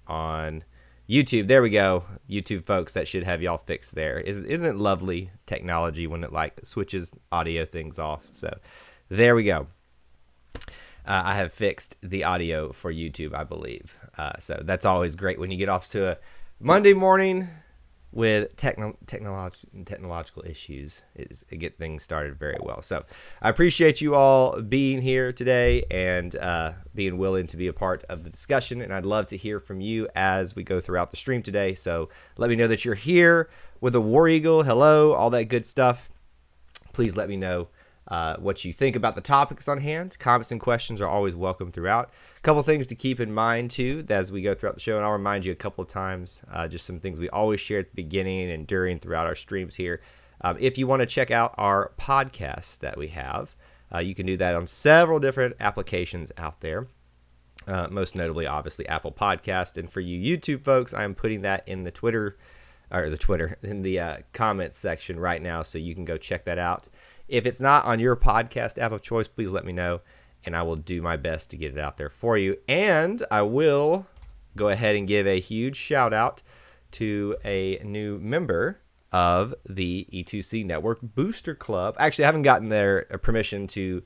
on YouTube. There we go. YouTube folks, that should have y'all fixed there. Isn't it lovely technology when it like switches audio things off? So there we go. I have fixed the audio for YouTube, I believe. So that's always great when you get off to a Monday morning with technological issues. It get things started very well. So I appreciate you all being here today and being willing to be a part of the discussion. And I'd love to hear from you as we go throughout the stream today. So let me know that you're here with a War Eagle. Hello, all that good stuff. Please let me know what you think about the topics on hand. Comments and questions are always welcome throughout. A couple things to keep in mind too as we go throughout the show, and I'll remind you a couple of times, just some things we always share at the beginning and during throughout our streams here. If you want to check out our podcasts that we have, you can do that on several different applications out there. Most notably, obviously, Apple Podcast. And for you YouTube folks, I'm putting that in the in the comments section right now, so you can go check that out. If it's not on your podcast app of choice, please let me know, and I will do my best to get it out there for you. And I will go ahead and give a huge shout out to a new member of the E2C Network Booster Club. Actually, I haven't gotten their permission to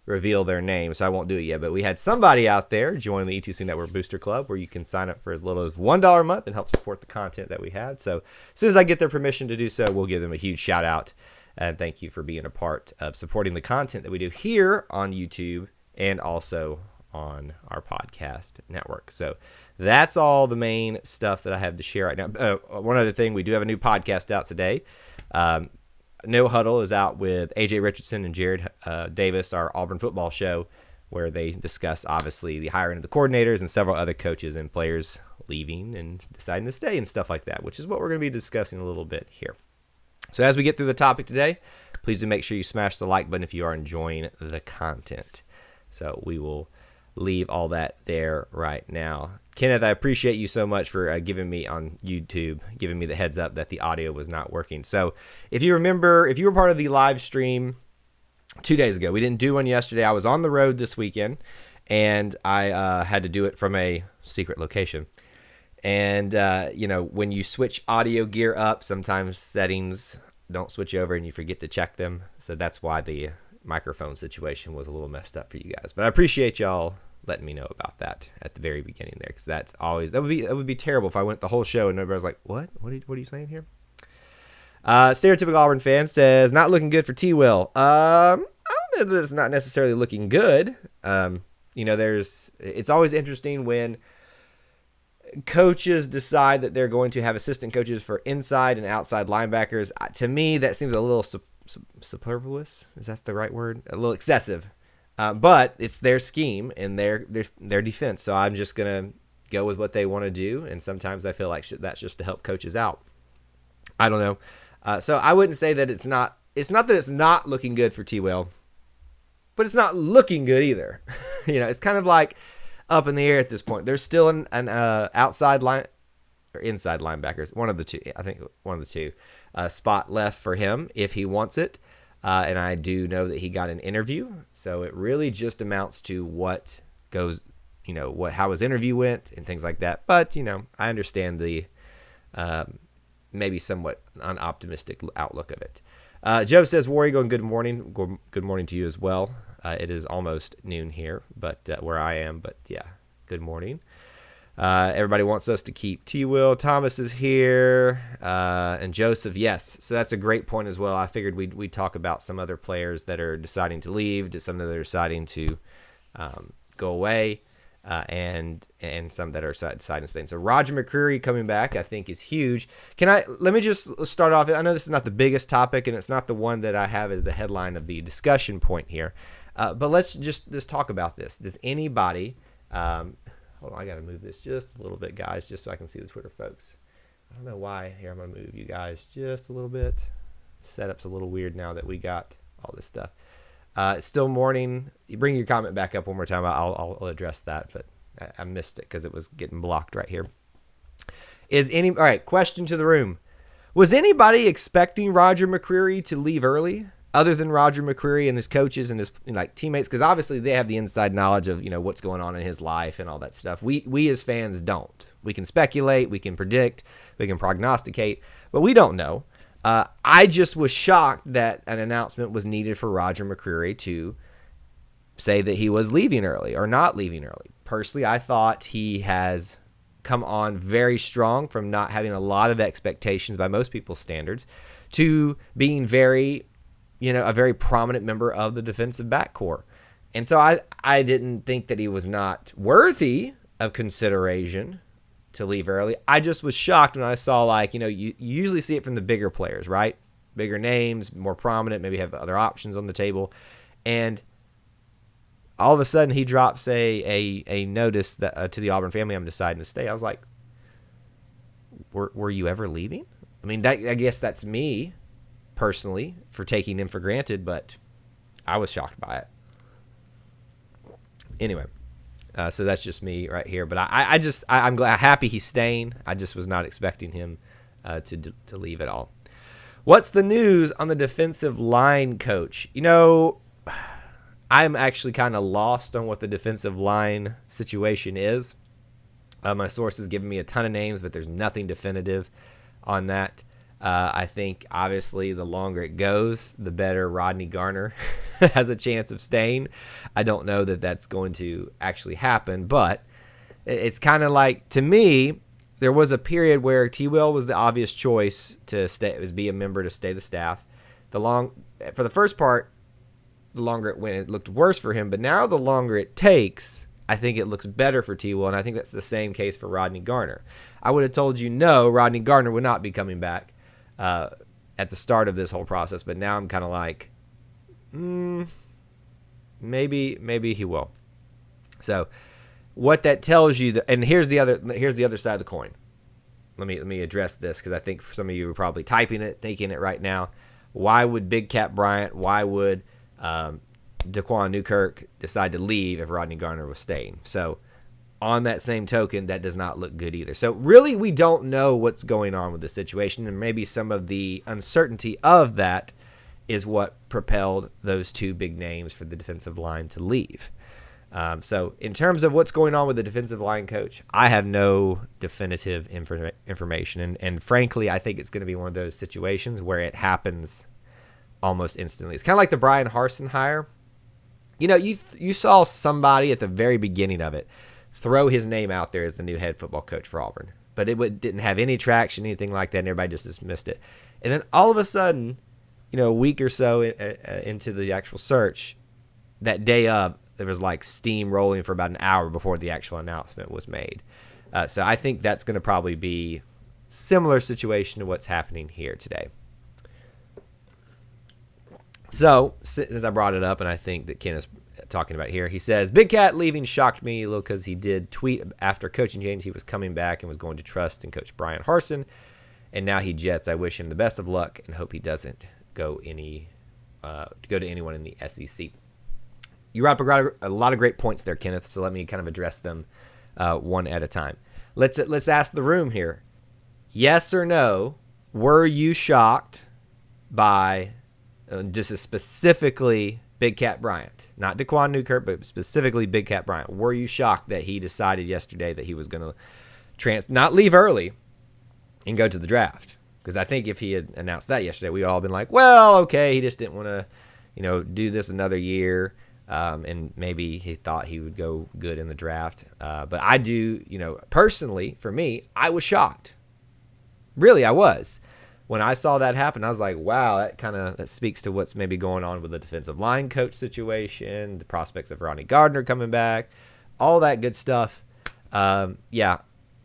reveal their name, so I won't do it yet. But we had somebody out there join the E2C Network Booster Club, where you can sign up for as little as $1 a month and help support the content that we had. So as soon as I get their permission to do so, we'll give them a huge shout out. And thank you for being a part of supporting the content that we do here on YouTube and also on our podcast network. So that's all the main stuff that I have to share right now. One other thing, we do have a new podcast out today. No Huddle is out with AJ Richardson and Jared Davis, our Auburn football show, where they discuss, obviously, the hiring of the coordinators and several other coaches and players leaving and deciding to stay and stuff like that, which is what we're going to be discussing a little bit here. So as we get through the topic today, please do make sure you smash the like button if you are enjoying the content. So we will leave all that there right now. Kenneth, I appreciate you so much for giving me on YouTube, giving me the heads up that the audio was not working. So if you remember, if you were part of the live stream 2 days ago, we didn't do one yesterday. I was on the road this weekend, and I had to do it from a secret location. And, when you switch audio gear up, sometimes settings don't switch over and you forget to check them. So that's why the microphone situation was a little messed up for you guys. But I appreciate y'all letting me know about that at the very beginning there, because that's always, that would be terrible if I went the whole show and everybody's like, what are you saying here? Stereotypical Auburn fan says, not looking good for T-Will. I don't know that it's not necessarily looking good. It's always interesting when coaches decide that they're going to have assistant coaches for inside and outside linebackers. To me, that seems a little superfluous. Is that the right word? A little excessive. But it's their scheme and their defense. So I'm just going to go with what they want to do. And sometimes I feel like that's just to help coaches out. I don't know. So I wouldn't say that it's not that it's not looking good for T-Will, but it's not looking good either. It's kind of like up in the air at this point. There's still an outside line or inside linebackers. One of the two. I think one of the two spot left for him if he wants it. And I do know that he got an interview. So it really just amounts to what goes, how his interview went and things like that. But, I understand the maybe somewhat unoptimistic outlook of it. Joe says, War Eagle, and good morning. Good morning to you as well. It is almost noon here, but where I am. But yeah, good morning. Everybody wants us to keep T-Will. Thomas is here, and Joseph, yes. So that's a great point as well. I figured we'd talk about some other players that are deciding to leave, some that are deciding to go away, and some that are deciding to stay. So Roger McCreary coming back, I think, is huge. Let me just start off. I know this is not the biggest topic, and it's not the one that I have as the headline of the discussion point here. But let's just talk about this. Does anybody, hold on, I got to move this just a little bit, guys, just so I can see the Twitter folks. I don't know why. Here, I'm going to move you guys just a little bit. Setup's a little weird now that we got all this stuff. It's still morning. You bring your comment back up one more time. I'll address that, but I missed it because it was getting blocked right here. All right, question to the room. Was anybody expecting Roger McCreary to leave early? other than Roger McCreary and his coaches and his teammates, because obviously they have the inside knowledge of what's going on in his life and all that stuff. We as fans don't. We can speculate, we can predict, we can prognosticate, but we don't know. I just was shocked that an announcement was needed for Roger McCreary to say that he was leaving early or not leaving early. Personally, I thought he has come on very strong from not having a lot of expectations by most people's standards to being a very prominent member of the defensive back core. And so I didn't think that he was not worthy of consideration to leave early. I just was shocked when I saw, you usually see it from the bigger players, right? Bigger names, more prominent, maybe have other options on the table. And all of a sudden he drops a notice that to the Auburn family, I'm deciding to stay. I was like, were you ever leaving? I mean, I guess that's me personally for taking him for granted, but I was shocked by it. Anyway, so that's just me right here. But I'm glad, happy he's staying. I just was not expecting him to leave at all. What's the news on the defensive line coach? I'm actually kind of lost on what the defensive line situation is. My sources giving me a ton of names, but there's nothing definitive on that. I think, obviously, the longer it goes, the better Rodney Garner has a chance of staying. I don't know that that's going to actually happen, but it's kind of like, to me, there was a period where T. Will was the obvious choice to stay, be a member to stay the staff. For the first part, the longer it went, it looked worse for him, but now the longer it takes, I think it looks better for T. Will, and I think that's the same case for Rodney Garner. I would have told you no, Rodney Garner would not be coming back at the start of this whole process, but now I'm kind of like, maybe he will. So what that tells you, and here's the other side of the coin. Let me address this, because I think some of you are probably typing it, thinking it right now. Why would Big Cat Bryant, why would Daquan Newkirk decide to leave if Rodney Garner was staying? So on that same token, that does not look good either. So really, we don't know what's going on with the situation, and maybe some of the uncertainty of that is what propelled those two big names for the defensive line to leave. So in terms of what's going on with the defensive line coach, I have no definitive information. And frankly, I think it's going to be one of those situations where it happens almost instantly. It's kind of like the Brian Harsin hire. You saw somebody at the very beginning of it throw his name out there as the new head football coach for Auburn, but it didn't have any traction, anything like that, and everybody just dismissed it. And then all of a sudden, a week or so into the actual search, that day of, there was like steam rolling for about an hour before the actual announcement was made. So I think that's going to probably be similar situation to what's happening here today. So since I brought it up, and I think that Ken is talking about here, he says, Big Cat leaving shocked me a little because he did tweet after coaching change he was coming back and was going to trust in Coach Brian Harsin, and now he jets. I wish him the best of luck and hope he doesn't go to anyone in the SEC. You brought up a lot of great points there, Kenneth, so let me kind of address them one at a time. Let's ask the room here. Yes or no, were you shocked by, this is specifically Big Cat Bryant, not Daquan Newkirk, but specifically Big Cat Bryant. Were you shocked that he decided yesterday that he was going to not leave early and go to the draft? Because I think if he had announced that yesterday, we'd all been like, well, okay, he just didn't want to, do this another year. And maybe he thought he would go good in the draft. But I do, personally, for me, I was shocked. Really, I was. When I saw that happen, I was like, wow, that speaks to what's maybe going on with the defensive line coach situation, the prospects of Ronnie Gardner coming back, all that good stuff. Yeah,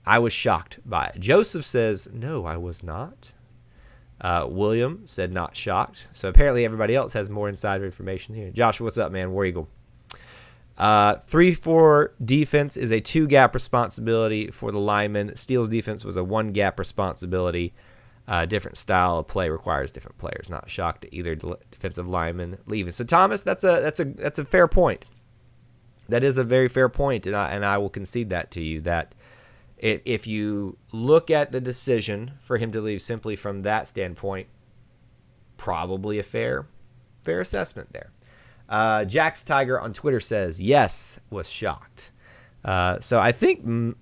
I was shocked by it. Joseph says, no, I was not. William said not shocked. So apparently everybody else has more insider information here. Josh, what's up, man? War Eagle. 3-4 defense is a 2-gap responsibility for the linemen. Steele's defense was a 1-gap responsibility. Different style of play requires different players. Not shocked to either defensive lineman leaving. So Thomas, that's a fair point. That is a very fair point, and I will concede that to you. That if you look at the decision for him to leave simply from that standpoint, probably a fair Fair assessment there. Jax Tiger on Twitter says, yes, was shocked. So I think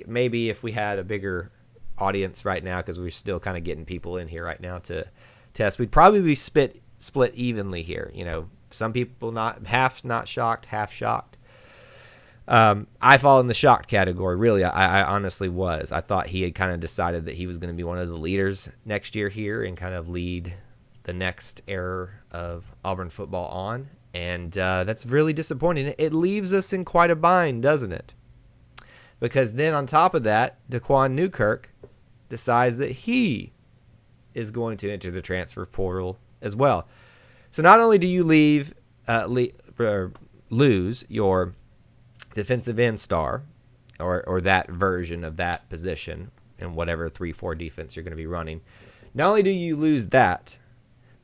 maybe if we had a bigger audience right now, because we're still kind of getting people in here right now to test, we'd probably be split evenly here. Some people half not shocked, half shocked. I fall in the shocked category. Really, I honestly was. I thought he had kind of decided that he was going to be one of the leaders next year here and kind of lead the next era of Auburn football on. And that's really disappointing. It leaves us in quite a bind, doesn't it? Because then on top of that, Daquan Newkirk decides that he is going to enter the transfer portal as well. So not only do you lose your defensive end star or that version of that position in whatever 3-4 defense you're going to be running, not only do you lose that,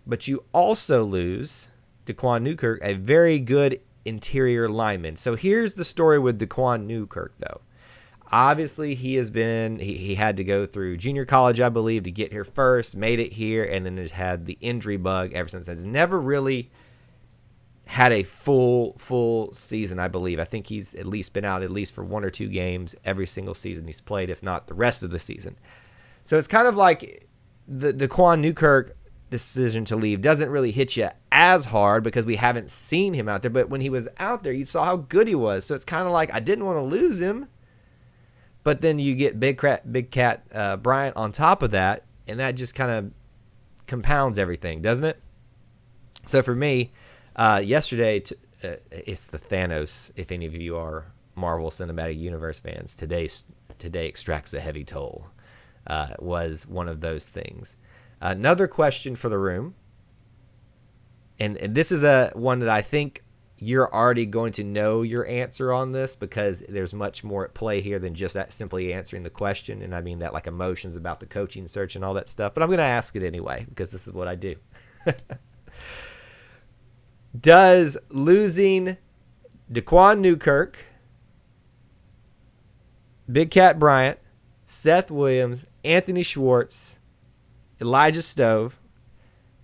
but you also lose Daquan Newkirk, a very good interior lineman. So here's the story with Daquan Newkirk, though. Obviously, he had to go through junior college, I believe, to get here first, made it here, and then has had the injury bug ever since. Has never really had a full season, I believe. I think he's at least been out at least for 1 or 2 games every single season he's played, if not the rest of the season. So it's kind of like the Daquan Newkirk decision to leave doesn't really hit you as hard because we haven't seen him out there. But when he was out there, you saw how good he was. So it's kind of like I didn't want to lose him. But then you get Big Cat Bryant on top of that, and that just kind of compounds everything, doesn't it? So for me, yesterday, it's the Thanos, if any of you are Marvel Cinematic Universe fans, today extracts a heavy toll, was one of those things. Another question for the room, and this is one that I think you're already going to know your answer on this because there's much more at play here than just that simply answering the question. And I mean that like emotions about the coaching search and all that stuff. But I'm going to ask it anyway because this is what I do. Does losing Daquan Newkirk, Big Cat Bryant, Seth Williams, Anthony Schwartz, Elijah Stove,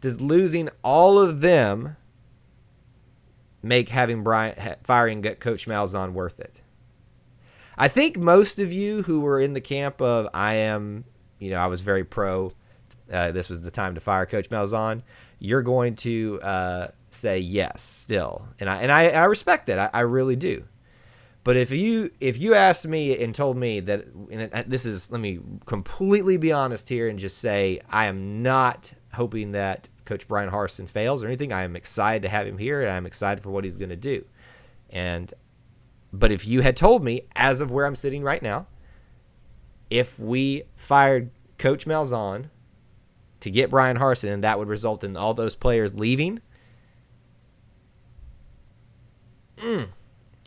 does losing all of them make having firing Coach Malzahn worth it? I think most of you who were in the camp of I was very pro, this was the time to fire Coach Malzahn, you're going to say yes still. And I respect that. I really do. But if you asked me and told me that, and this is, let me completely be honest here and just say I am not hoping that Coach Brian Harsin fails or anything. I am excited to have him here, and I'm excited for what he's going to do. But if you had told me, as of where I'm sitting right now, if we fired Coach Malzahn to get Brian Harsin, and that would result in all those players leaving,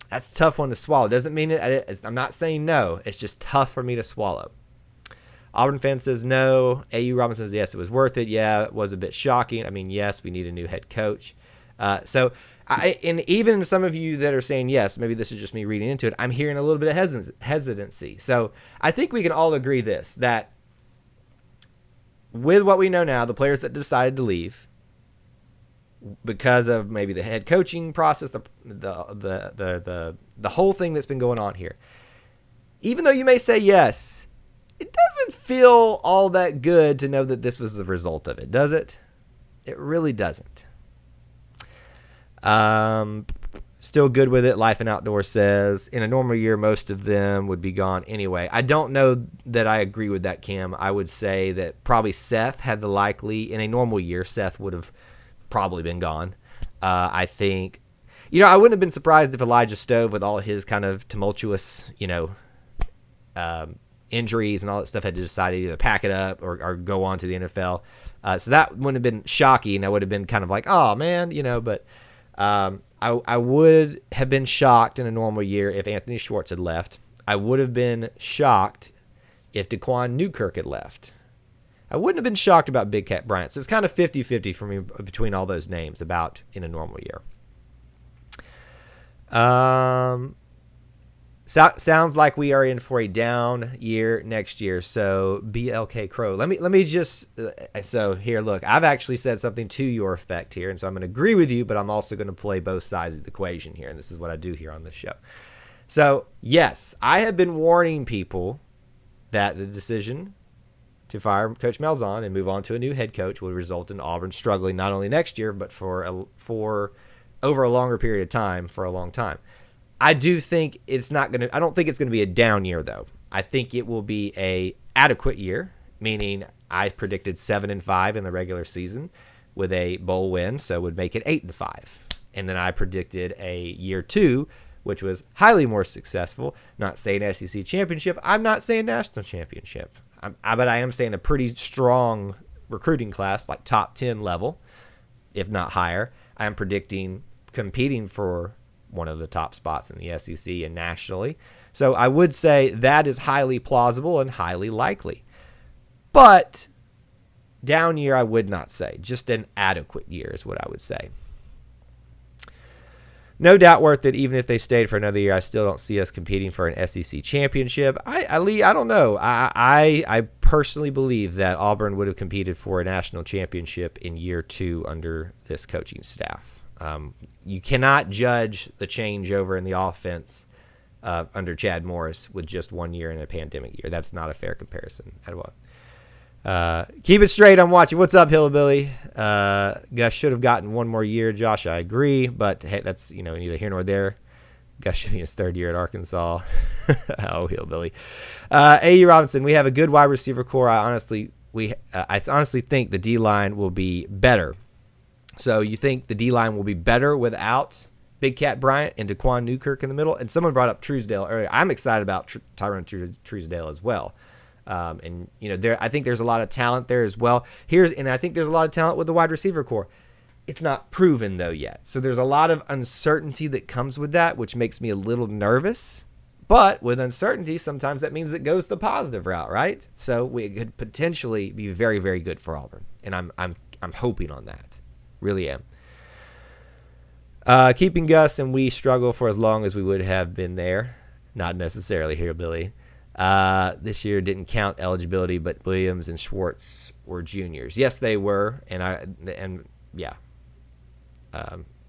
that's a tough one to swallow. Doesn't mean I'm not saying no. It's just tough for me to swallow. Auburn fan says no. AU Robinson says yes, it was worth it. Yeah, it was a bit shocking. I mean, yes, we need a new head coach. And even some of you that are saying yes, maybe this is just me reading into it, I'm hearing a little bit of hesitancy. So I think we can all agree that with what we know now, the players that decided to leave because of maybe the head coaching process, the whole thing that's been going on here, even though you may say yes, it doesn't feel all that good to know that this was the result of it, does it? It really doesn't. Still good with it. Life and Outdoor says, in a normal year, most of them would be gone anyway. I don't know that I agree with that, Cam. I would say that probably Seth had the likely, in a normal year, Seth would have probably been gone. I think, I wouldn't have been surprised if Elijah Stove, with all his kind of tumultuous, injuries and all that stuff, had to decide to either pack it up or go on to the NFL. So that wouldn't have been shocking. I would have been kind of like, oh man, but I would have been shocked in a normal year if Anthony Schwartz had left. I would have been shocked if Daquan Newkirk had left. I wouldn't have been shocked about Big Cat Bryant. So it's kind of 50-50 for me between all those names about in a normal year. sounds like we are in for a down year next year. So BLK Crow. Let me just so here, look, I've actually said something to your effect here, and so I'm going to agree with you, but I'm also going to play both sides of the equation here, and this is what I do here on this show. So yes, I have been warning people that the decision to fire Coach Malzahn and move on to a new head coach would result in Auburn struggling not only next year, but for over a longer period of time, for a long time. I do think I don't think it's going to be a down year, though. I think it will be a adequate year, meaning I predicted 7-5 in the regular season with a bowl win, so would make it 8-5. And then I predicted a year 2, which was highly more successful. Not saying SEC championship. I'm not saying national championship. But I am saying a pretty strong recruiting class, like top 10 level, if not higher. I am predicting competing for one of the top spots in the SEC and nationally. So I would say that is highly plausible and highly likely. But down year, I would not say. Just an adequate year is what I would say. No doubt worth it. Even if they stayed for another year, I still don't see us competing for an SEC championship. I don't know. I personally believe that Auburn would have competed for a national championship in year 2 under this coaching staff. You cannot judge the changeover in the offense under Chad Morris with just 1 year in a pandemic year. That's not a fair comparison at all. Keep it straight. I'm watching. What's up, Hillbilly? Gus should have gotten 1 more year, Josh. I agree, but hey, that's neither here nor there. Gus should be in his 3rd year at Arkansas. Oh, Hillbilly. A.U. Robinson, we have a good wide receiver core. I honestly think the D-line will be better. So you think the D-line will be better without Big Cat Bryant and Daquan Newkirk in the middle? And someone brought up Truesdale earlier. I'm excited about Tyrone Truesdale as well. I think there's a lot of talent there as well. And I think there's a lot of talent with the wide receiver core. It's not proven though yet. So there's a lot of uncertainty that comes with that, which makes me a little nervous. But with uncertainty, sometimes that means it goes the positive route, right? So it could potentially be very, very good for Auburn, and I'm hoping on that. Really am. Keeping Gus and we struggle for as long as we would have been there. Not necessarily here, Billy. This year didn't count eligibility, but Williams and Schwartz were juniors. Yes, they were,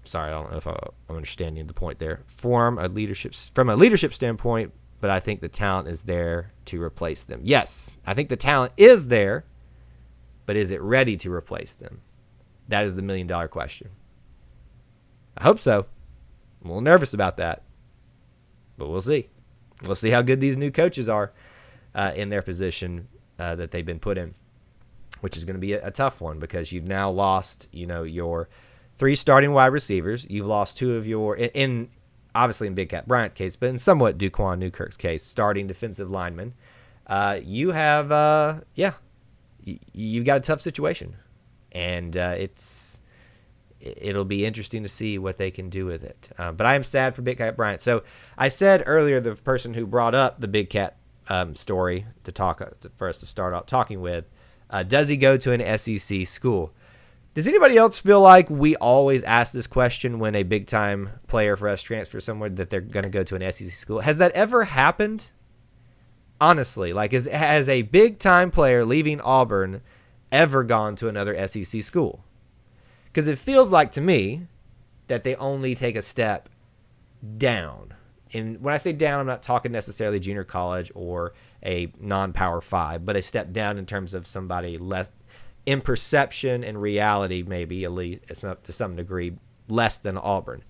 sorry, I don't know if I'm understanding the point there. From a leadership standpoint, but I think the talent is there to replace them. Yes, I think the talent is there, but is it ready to replace them? That is the $1 million question. I hope so. I'm a little nervous about that, but we'll see. We'll see how good these new coaches are in their position that they've been put in, which is going to be a tough one because you've now lost, your 3 starting wide receivers. You've lost 2 of your, obviously in Big Cat Bryant's case, but in somewhat Daquan Newkirk's case, starting defensive linemen. You have, you've got a tough situation, and it'll be interesting to see what they can do with it. But I am sad for Big Cat Bryant. So I said earlier, the person who brought up the Big Cat story for us to start out talking with, does he go to an SEC school? Does anybody else feel like we always ask this question when a big-time player for us transfers somewhere that they're going to go to an SEC school? Has that ever happened? Honestly, has a big-time player leaving Auburn ever gone to another SEC school? Because it feels like to me that they only take a step down. And when I say down, I'm not talking necessarily junior college or a non-Power 5, but a step down in terms of somebody less in perception and reality, maybe at least to some degree, less than Auburn.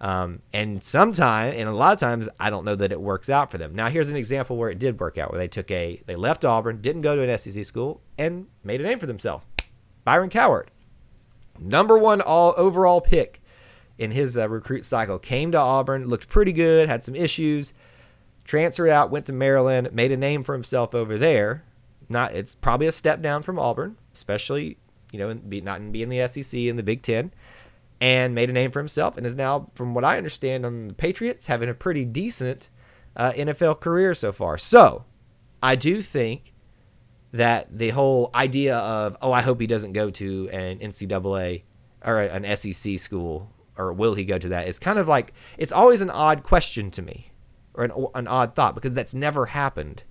And a lot of times, I don't know that it works out for them. Now, here's an example where it did work out, where they left Auburn, didn't go to an SEC school, and made a name for themselves. Byron Cowart, number 1 overall pick in his recruit cycle, came to Auburn, looked pretty good, had some issues, transferred out, went to Maryland, made a name for himself over there. It's probably a step down from Auburn, especially not being in the SEC and the Big Ten, and made a name for himself, and is now, from what I understand, on the Patriots, having a pretty decent NFL career so far. So I do think that the whole idea of, I hope he doesn't go to an NCAA or an SEC school, or will he go to that, is kind of like, it's always an odd question to me. or an odd thought, because that's never happened.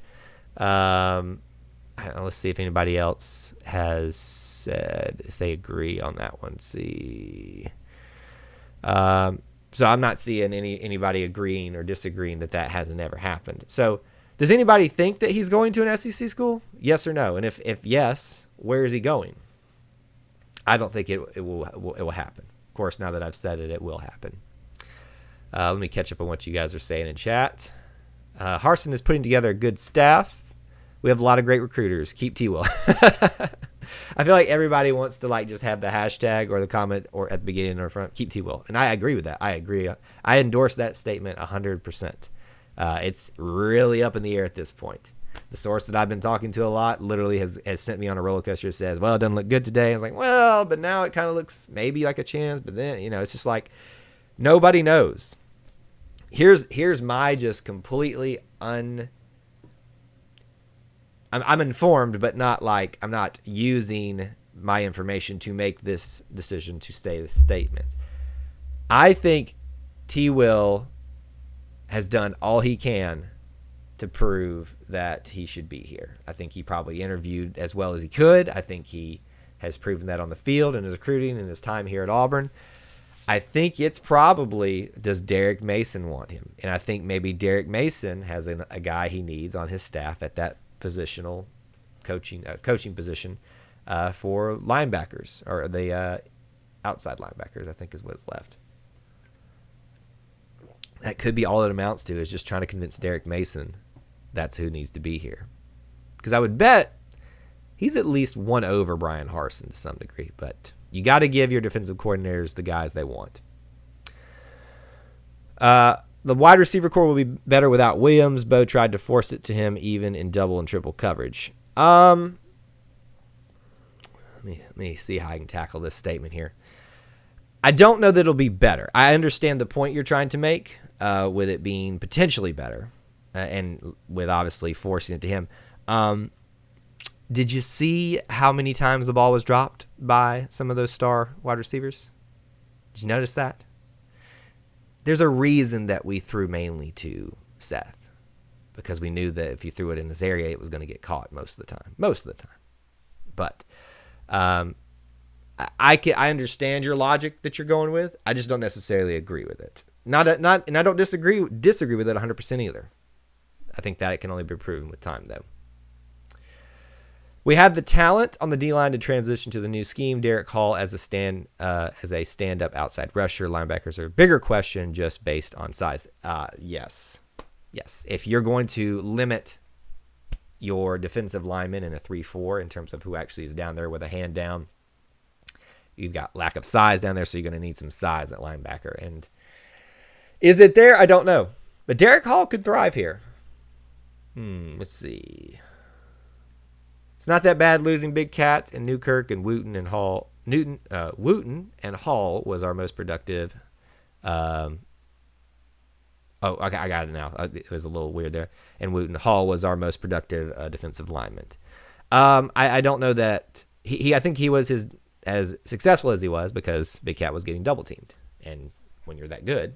Let's see if anybody else has said if they agree on that one. Let's see. So I'm not seeing anybody agreeing or disagreeing that hasn't never happened. So does anybody think that he's going to an SEC school? Yes or no? And if yes, where is he going? I don't think it will happen. Of course, now that I've said it, it will happen. Let me catch up on what you guys are saying in chat. Harsin is putting together a good staff. We have a lot of great recruiters. Keep T-Will. I feel like everybody wants to just have the hashtag or the comment or at the beginning or front. Keep T-Will. And I agree with that. I agree. I endorse that statement 100%. It's really up in the air at this point. The source that I've been talking to a lot literally has sent me on a roller coaster. Says, well, it doesn't look good today. I was like, well, but now it kind of looks maybe like a chance. But then, it's just like nobody knows. Here's my just completely I'm informed, but not I'm not using my information to make this decision to say this statement. I think T-Will has done all he can to prove that he should be here. I think he probably interviewed as well as he could. I think he has proven that on the field and his recruiting and his time here at Auburn. I think it's probably, does Derek Mason want him? And I think maybe Derek Mason has a guy he needs on his staff at that positional coaching position for linebackers, or the outside linebackers, I think is what's left. That could be all it amounts to, is just trying to convince Derek Mason that's who needs to be here. Because I would bet he's at least won over Brian Harsin to some degree, but you got to give your defensive coordinators the guys they want. The wide receiver core will be better without Williams. Bo tried to force it to him even in double and triple coverage. Let me see how I can tackle this statement here. I don't know that it'll be better. I understand the point you're trying to make with it being potentially better and with obviously forcing it to him. Did you see how many times the ball was dropped by some of those star wide receivers? Did you notice that? There's a reason that we threw mainly to Seth, because we knew that if you threw it in this area, it was going to get caught most of the time. But I understand your logic that you're going with. I just don't necessarily agree with it. And I don't disagree with it 100% either. I think that it can only be proven with time, though. We have the talent on the D-line to transition to the new scheme. Derek Hall as a stand-up outside rusher. Linebackers are a bigger question just based on size. Yes. If you're going to limit your defensive linemen in a 3-4 in terms of who actually is down there with a hand down, you've got lack of size down there, so you're going to need some size at linebacker. And is it there? I don't know. But Derek Hall could thrive here. Let's see. It's not that bad losing Big Cat and Newkirk and Wooten and Hall. Wooten and Hall was our most productive. Okay, I got it now. It was a little weird there. And Wooten Hall was our most productive defensive lineman. I don't know that I think he was as successful as he was because Big Cat was getting double teamed. And when you're that good,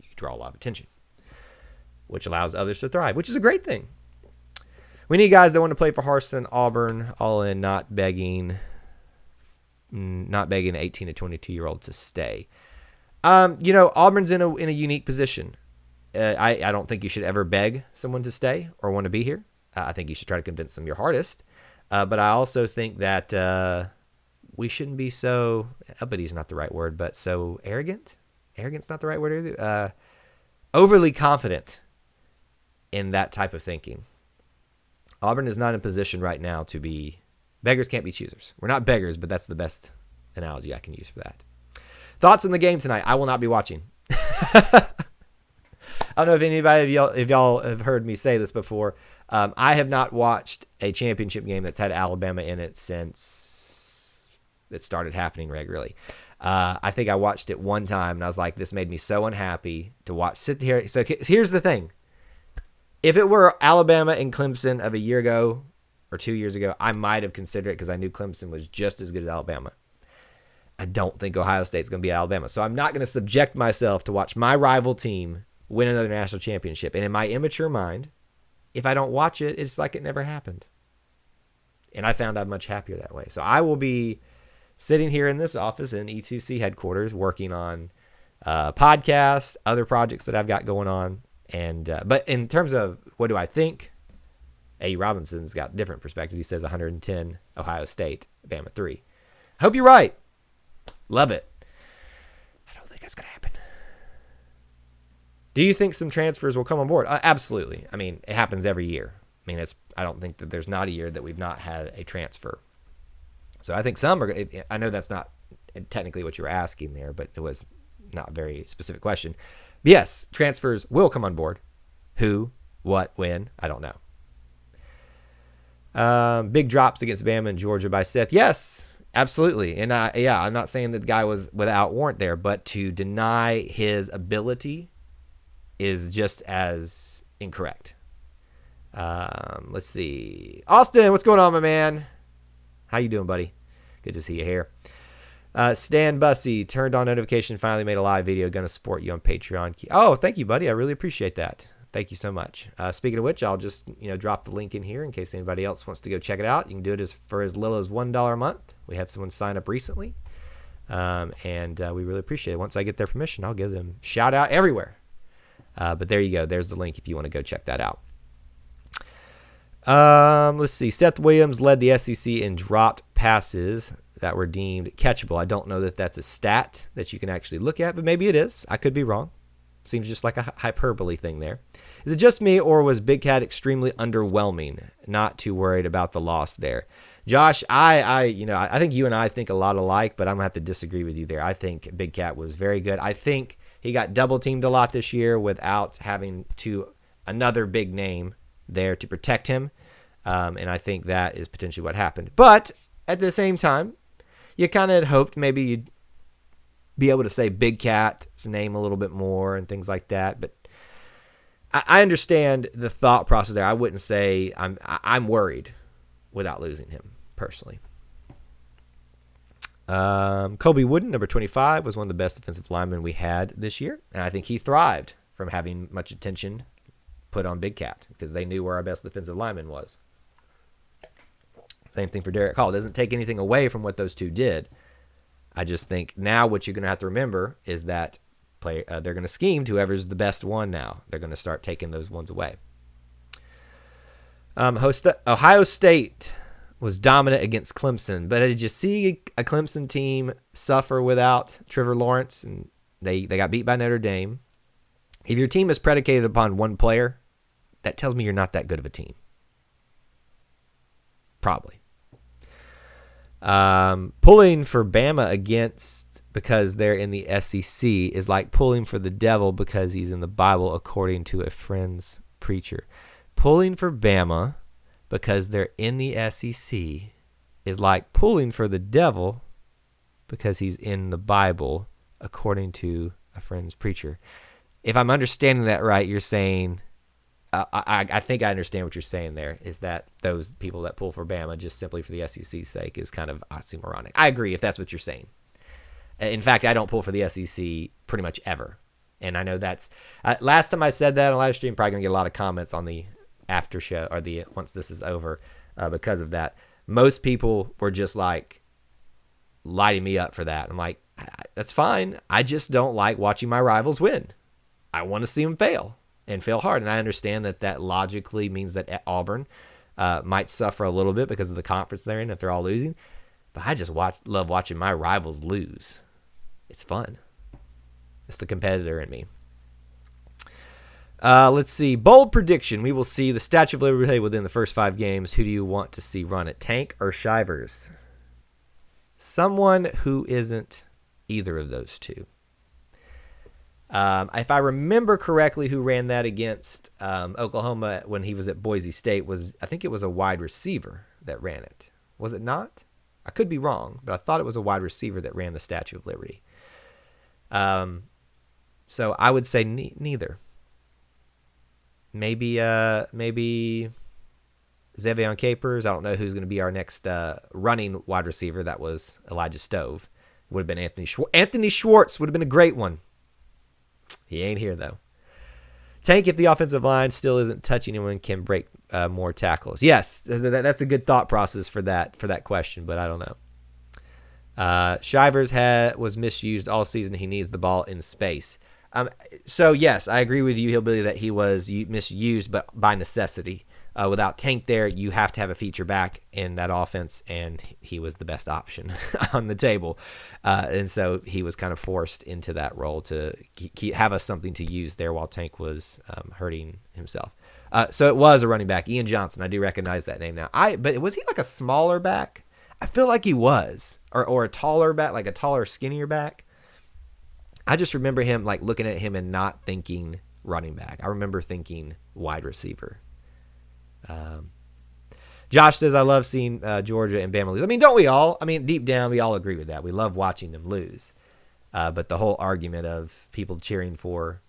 you draw a lot of attention, which allows others to thrive, which is a great thing. We need guys that want to play for Harsin, Auburn, all in, not begging 18 to 22-year-olds to stay. Auburn's in a unique position. I don't think you should ever beg someone to stay or want to be here. I think you should try to convince them your hardest. But I also think that we shouldn't be so, uppity is not the right word, but so arrogant. Arrogant's not the right word either. Overly confident in that type of thinking. Auburn is not in a position right now to be, beggars can't be choosers. We're not beggars, but that's the best analogy I can use for that. Thoughts on the game tonight? I will not be watching. I don't know if y'all have heard me say this before. I have not watched a championship game that's had Alabama in it since it started happening regularly. I think I watched it one time, and I was like, this made me so unhappy to watch. Sit here. So here's the thing. If it were Alabama and Clemson of a year ago or 2 years ago, I might have considered it because I knew Clemson was just as good as Alabama. I don't think Ohio State's going to be Alabama. So I'm not going to subject myself to watch my rival team win another national championship. And in my immature mind, if I don't watch it, it's like it never happened. And I found I'm much happier that way. So I will be sitting here in this office in E2C headquarters working on podcasts, other projects that I've got going on. And but in terms of what do I think, A. Robinson's got a different perspective. He says 110 Ohio State, Bama 3. I hope you're right. Love it. I don't think that's going to happen. Do you think some transfers will come on board? Absolutely. I mean, it happens every year. I mean, I don't think that there's not a year that we've not had a transfer. So I think some are. I know that's not technically what you were asking there, but it was not a very specific question. But yes, transfers will come on board. Who, what, when? I don't know. Big drops against Bama and Georgia by Seth. Yes, absolutely. And I'm not saying that the guy was without warrant there, but to deny his ability is just as incorrect. Let's see. Austin, what's going on, my man? How you doing, buddy? Good to see you here. Stan Bussy, turned on notification, finally made a live video. Gonna support you on Patreon. Oh, thank you, buddy. I really appreciate that. Thank you so much. Speaking of which, I'll just drop the link in here in case anybody else wants to go check it out. You can do it for as little as $1 a month. We had someone sign up recently, and we really appreciate it. Once I get their permission, I'll give them shout out everywhere. But there you go. There's the link if you want to go check that out. Let's see. Seth Williams led the SEC in dropped passes that were deemed catchable. I don't know that that's a stat that you can actually look at, but maybe it is. I could be wrong. Seems just like a hyperbole thing there. Is it just me, or was Big Cat extremely underwhelming? Not too worried about the loss there. Josh, I think you and I think a lot alike, but I'm going to have to disagree with you there. I think Big Cat was very good. I think he got double teamed a lot this year without having another big name there to protect him. And I think that is potentially what happened. But at the same time, you kind of hoped maybe you'd be able to say Big Cat's name a little bit more and things like that. But I understand the thought process there. I wouldn't say I'm worried without losing him personally. Colby Wooden, number 25, was one of the best defensive linemen we had this year. And I think he thrived from having much attention put on Big Cat because they knew where our best defensive lineman was. Same thing for Derek Hall. It doesn't take anything away from what those two did. I just think now what you're going to have to remember is that they're going to scheme to whoever's the best one now. They're going to start taking those ones away. Ohio State was dominant against Clemson, but did you see a Clemson team suffer without Trevor Lawrence? And they got beat by Notre Dame. If your team is predicated upon one player, that tells me you're not that good of a team. Probably. Pulling for Bama because they're in the SEC is like pulling for the devil because he's in the Bible, according to a friend's preacher. Pulling for Bama because they're in the SEC is like pulling for the devil because he's in the Bible, according to a friend's preacher. If I'm understanding that right, you're saying, I think I understand what you're saying there, is that those people that pull for Bama just simply for the SEC's sake is kind of oxymoronic. I agree if that's what you're saying. In fact, I don't pull for the SEC pretty much ever. And I know that's, last time I said that on live stream, probably going to get a lot of comments on the after show or once this is over because of that. Most people were just like lighting me up for that. I'm like, that's fine. I just don't like watching my rivals win. I want to see them fail and fail hard. And I understand that logically means that Auburn might suffer a little bit because of the conference they're in if they're all losing. But I just love watching my rivals lose. It's fun. It's the competitor in me. Let's see. Bold prediction. We will see the Statue of Liberty within the first 5 games. Who do you want to see run it? Tank or Shivers? Someone who isn't either of those two. If I remember correctly, who ran that against Oklahoma when he was at Boise State I think it was a wide receiver that ran it. Was it not? I could be wrong, but I thought it was a wide receiver that ran the Statue of Liberty. So I would say neither. Maybe Xavier Capers. I don't know who's going to be our next running wide receiver. That was Elijah Stove. Would have been Anthony Schwartz. Anthony Schwartz would have been a great one. He ain't here, though. Tank, if the offensive line still isn't touching anyone, can break more tackles. Yes, that's a good thought process for that question, but I don't know. Shivers was misused all season. He needs the ball in space. So, yes, I agree with you, Hillbilly, that he was misused, but by necessity. Without Tank there, you have to have a feature back in that offense, and he was the best option on the table. And so he was kind of forced into that role to have us something to use there while Tank was hurting himself. So it was a running back, Ian Johnson. I do recognize that name now. But was he like a smaller back? I feel like he was, or a taller back, like a taller, skinnier back. I just remember him like looking at him and not thinking running back. I remember thinking wide receiver. Josh says, I love seeing Georgia and Bama lose. I mean, don't we all? I mean, deep down, we all agree with that. We love watching them lose. But the whole argument of people cheering for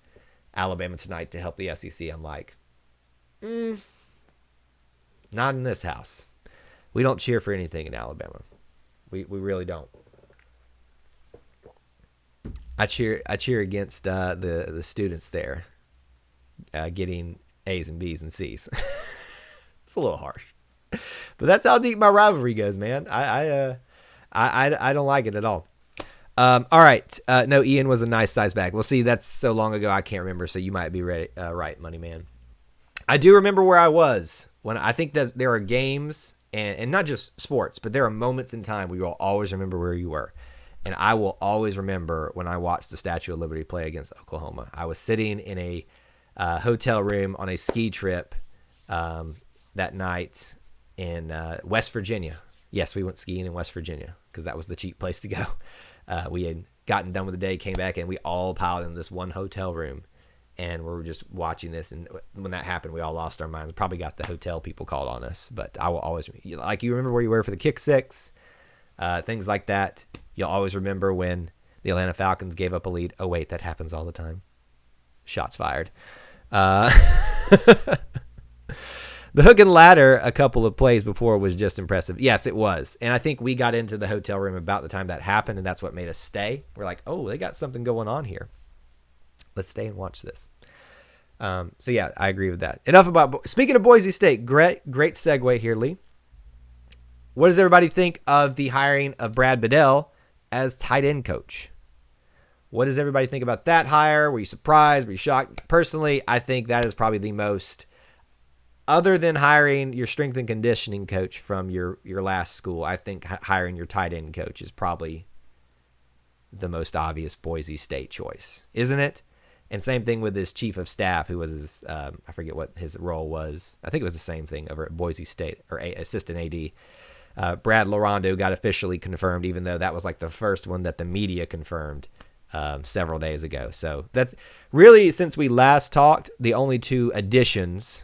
Alabama tonight to help the SEC, I'm like, not in this house. We don't cheer for anything in Alabama. We really don't. I cheer against the students there getting A's and B's and C's. It's a little harsh, but that's how deep my rivalry goes, man. I don't like it at all. All right. No, Ian was a nice size back. Well, see, that's so long ago I can't remember. So you might be right, Money Man. I do remember where I was when I think that there are games and not just sports, but there are moments in time where you will always remember where you were. And I will always remember when I watched the Statue of Liberty play against Oklahoma. I was sitting in a hotel room on a ski trip that night in West Virginia. Yes, we went skiing in West Virginia because that was the cheap place to go. We had gotten done with the day, came back, and we all piled in this one hotel room. And we were just watching this. And when that happened, we all lost our minds. Probably got the hotel people called on us. But I will always, like, you remember where you were for the kick six, things like that. You'll always remember when the Atlanta Falcons gave up a lead. Oh, wait, that happens all the time. Shots fired. The hook and ladder a couple of plays before was just impressive. Yes, it was. And I think we got into the hotel room about the time that happened, and that's what made us stay. We're like, oh, they got something going on here. Let's stay and watch this. So, yeah, I agree with that. Enough about – speaking of Boise State, great segue here, Lee. What does everybody think of the hiring of Brad Bedell as tight end coach? What does everybody think about that hire? Were you surprised? Were you shocked? Personally, I think that is probably the most – other than hiring your strength and conditioning coach from your last school, I think hiring your tight end coach is probably the most obvious Boise State choice, isn't it? And same thing with his chief of staff, who was his, I forget what his role was. I think it was the same thing over at Boise State, or assistant AD. Brad Larondo got officially confirmed, even though that was like the first one that the media confirmed several days ago. So that's really, since we last talked, the only two additions.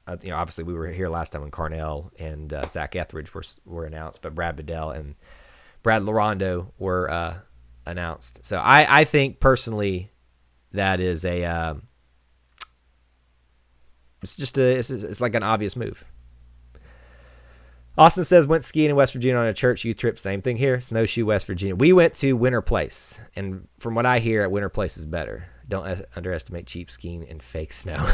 Obviously we were here last time when Carnell and Zach Etheridge were announced, but Brad Bedell and Brad Larondo were announced. So I think personally that is it's like an obvious move. Austin says, went skiing in West Virginia on a church youth trip. Same thing here, Snowshoe, West Virginia. We went to Winter Place, and from what I hear, Winter Place is better. Don't underestimate cheap skiing and fake snow.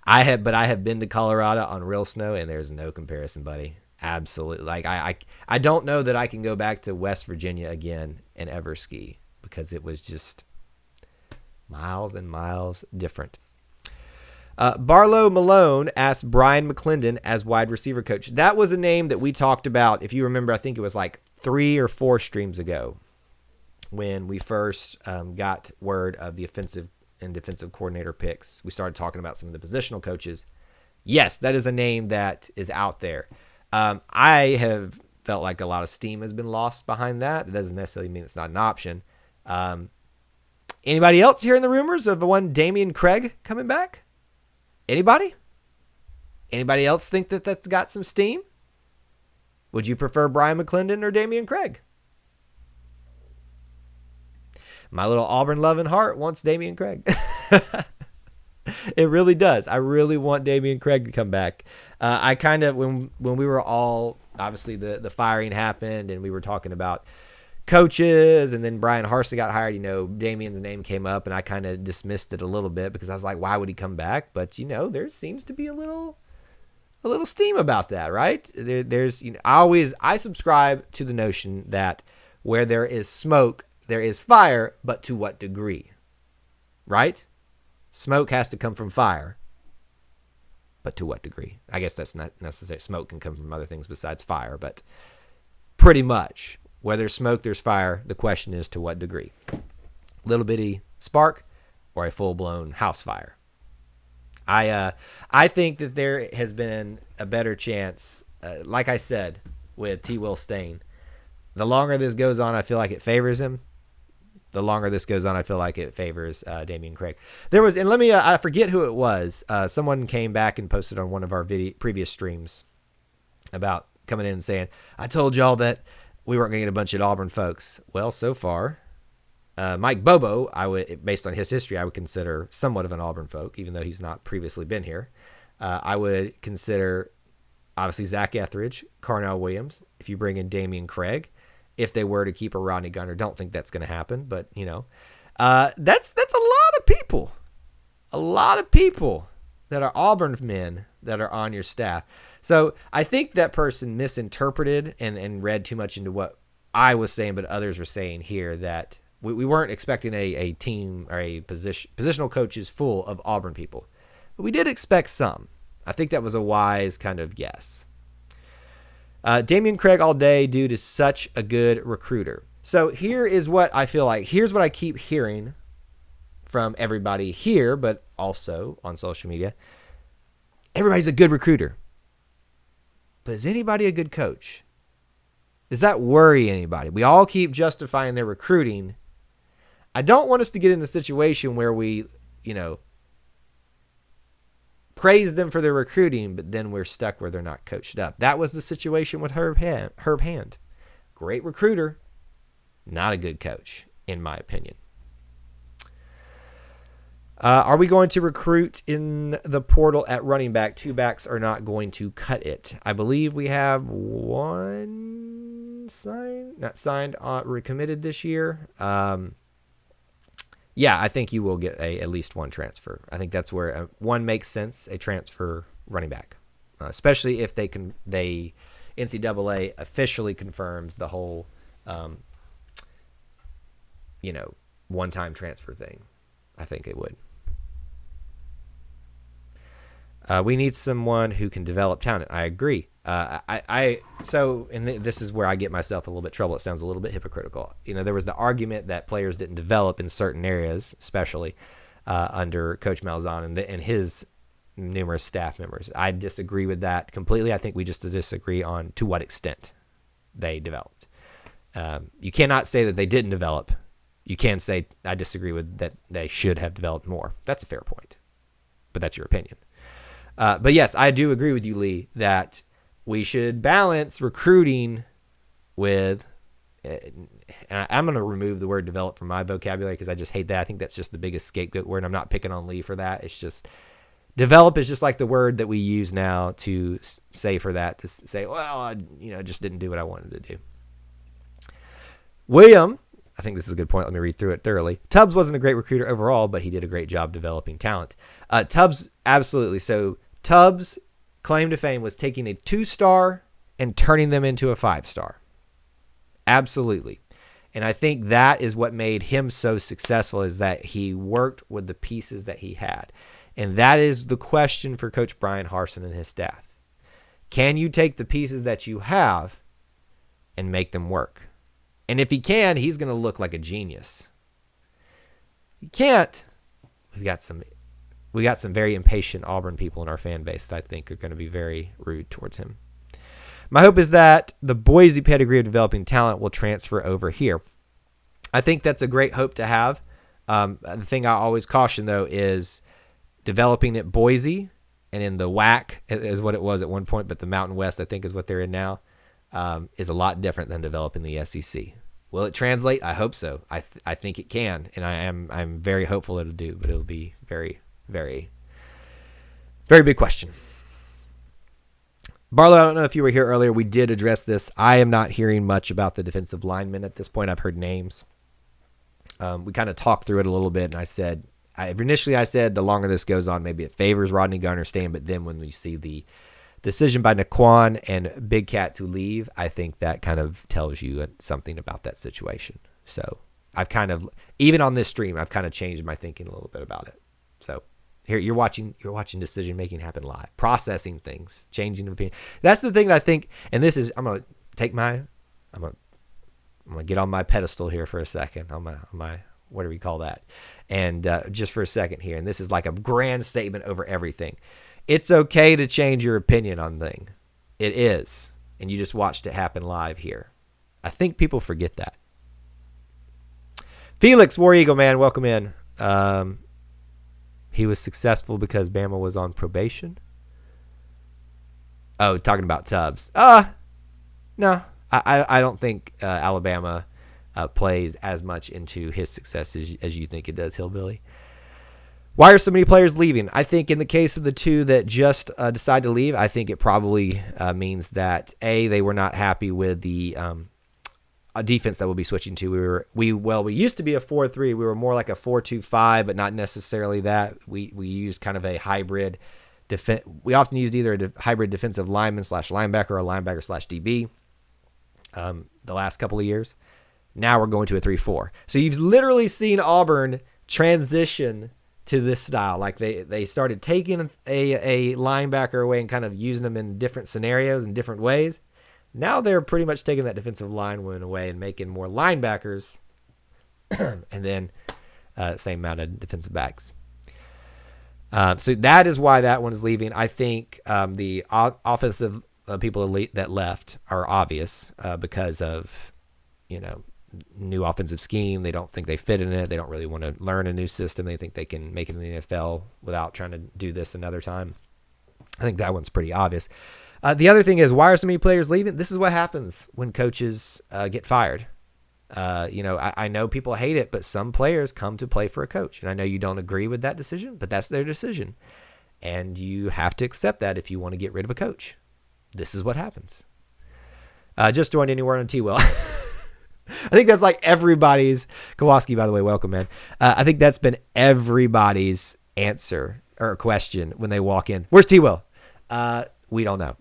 I have been to Colorado on real snow, and there's no comparison, buddy. Absolutely. Like I don't know that I can go back to West Virginia again and ever ski, because it was just miles and miles different. Barlow Malone asked Brian McClendon as wide receiver coach. That was a name that we talked about. If you remember, I think it was like 3 or 4 streams ago when we first got word of the offensive and defensive coordinator picks. We started talking about some of the positional coaches. Yes, that is a name that is out there. I have felt like a lot of steam has been lost behind that. It doesn't necessarily mean it's not an option. Anybody else hearing the rumors of the one Damian Craig coming back? Anybody? Anybody else think that that's got some steam? Would you prefer Brian McClendon or Damian Craig? My little Auburn loving heart wants Damian Craig. It really does. I really want Damian Craig to come back. I kind of, when we were all, obviously the firing happened and we were talking about coaches, and then Brian Harsin got hired, Damien's name came up, and I kind of dismissed it a little bit because I was like, why would he come back? But, there seems to be a little steam about that, right? There's, I subscribe to the notion that where there is smoke, there is fire, but to what degree, right? Smoke has to come from fire, but to what degree? I guess that's not necessary. Smoke can come from other things besides fire, but pretty much where there's smoke, there's fire. The question is to what degree? Little bitty spark or a full-blown house fire? I think that there has been a better chance, like I said, with T. Will Stain. The longer this goes on, I feel like it favors him. The longer this goes on, I feel like it favors Damian Craig. I forget who it was. Someone came back and posted on one of our previous streams about coming in and saying, I told y'all that we weren't going to get a bunch of Auburn folks. Well, so far, Mike Bobo, based on his history, I would consider somewhat of an Auburn folk, even though he's not previously been here. I would consider, obviously, Zach Etheridge, Carnell Williams, if you bring in Damian Craig, if they were to keep a Rodney Gunner. Don't think that's going to happen, but, that's a lot of people. A lot of people that are Auburn men that are on your staff. So I think that person misinterpreted and read too much into what I was saying, but others were saying here that we weren't expecting a team or a positional coaches full of Auburn people. But we did expect some. I think that was a wise kind of guess. Damian Craig all day due to such a good recruiter. So here is what I feel like. Here's what I keep hearing from everybody here, but also on social media. Everybody's a good recruiter. But is anybody a good coach? Does that worry anybody? We all keep justifying their recruiting. I don't want us to get in a situation where we, praise them for their recruiting, but then we're stuck where they're not coached up. That was the situation with Herb Hand. Great recruiter, not a good coach, in my opinion. Are we going to recruit in the portal at running back? Two backs are not going to cut it. I believe we have one recommitted this year. Yeah, I think you will get at least one transfer. I think that's where one makes sense, a transfer running back, especially if NCAA officially confirms the whole, one-time transfer thing. I think it would. We need someone who can develop talent. I agree. This is where I get myself a little bit trouble. It sounds a little bit hypocritical. There was the argument that players didn't develop in certain areas, especially under Coach Malzahn and his numerous staff members. I disagree with that completely. I think we just disagree on to what extent they developed. You cannot say that they didn't develop. You can say, I disagree with that they should have developed more. That's a fair point, but that's your opinion. But yes, I do agree with you, Lee, that we should balance recruiting with, and I'm going to remove the word develop from my vocabulary because I just hate that. I think that's just the biggest scapegoat word. I'm not picking on Lee for that. It's just, develop is just like the word that we use now to say for that, to say, well, I just didn't do what I wanted to do. William, I think this is a good point. Let me read through it thoroughly. Tubbs wasn't a great recruiter overall, but he did a great job developing talent. Tubbs, absolutely. So Tubbs' claim to fame was taking a 2-star and turning them into a 5-star. Absolutely. And I think that is what made him so successful, is that he worked with the pieces that he had. And that is the question for Coach Brian Harsin and his staff. Can you take the pieces that you have and make them work? And if he can, he's going to look like a genius. He can't. We got some very impatient Auburn people in our fan base that I think are going to be very rude towards him. My hope is that the Boise pedigree of developing talent will transfer over here. I think that's a great hope to have. The thing I always caution, though, is developing at Boise and in the WAC is what it was at one point, but the Mountain West, I think, is what they're in now, is a lot different than developing the SEC. Will it translate? I hope so. I think it can, and I'm very hopeful it'll do, but it'll be very, very, very big question. Barlow, I don't know if you were here earlier. We did address this. I am not hearing much about the defensive linemen at this point. I've heard names. We kind of talked through it a little bit, and I said, initially I said the longer this goes on, maybe it favors Rodney Garner staying, but then when we see the decision by Naquan and Big Cat to leave, I think that kind of tells you something about that situation. So I've kind of, even on this stream, I've kind of changed my thinking a little bit about it. So here you're watching decision making happen live, processing things, changing of opinion. That's the thing that I think, and this is, I'm gonna get on my pedestal here for a second, on my what do we call that? And just for a second here, and this is like a grand statement over everything. It's okay to change your opinion on things. It is, and you just watched it happen live here. I think people forget that. Felix, War Eagle, man, welcome in. He was successful because Bama was on probation. Oh, talking about Tubbs. No, I don't think Alabama plays as much into his success as you think it does, Hillbilly. Why are so many players leaving? I think in the case of the two that just decide to leave, I think it probably means that, A, they were not happy with the defense that we'll be switching to. We used to be a 4-3. We were more like a 4-2-5, but not necessarily that. We used kind of a hybrid defense. We often used either a hybrid defensive lineman / linebacker or a linebacker / DB the last couple of years. Now we're going to a 3-4. So you've literally seen Auburn transition to this style. Like they started taking a linebacker away and kind of using them in different scenarios and different ways. Now they're pretty much taking that defensive lineman away and making more linebackers and then same amount of defensive backs. So that is why that one is leaving. I think the offensive people that left are obvious because of, new offensive scheme. They don't think they fit in it. They don't really want to learn a new system. They think they can make it in the NFL without trying to do this another time. I think that one's pretty obvious. The other thing is, why are so many players leaving? This is what happens when coaches get fired. I know people hate it, but some players come to play for a coach. And I know you don't agree with that decision, but that's their decision. And you have to accept that if you want to get rid of a coach. This is what happens. Just joined anywhere on T-Will. I think that's like everybody's. Kowalski, by the way, welcome, man. I think that's been everybody's answer or question when they walk in. Where's T-Will? We don't know.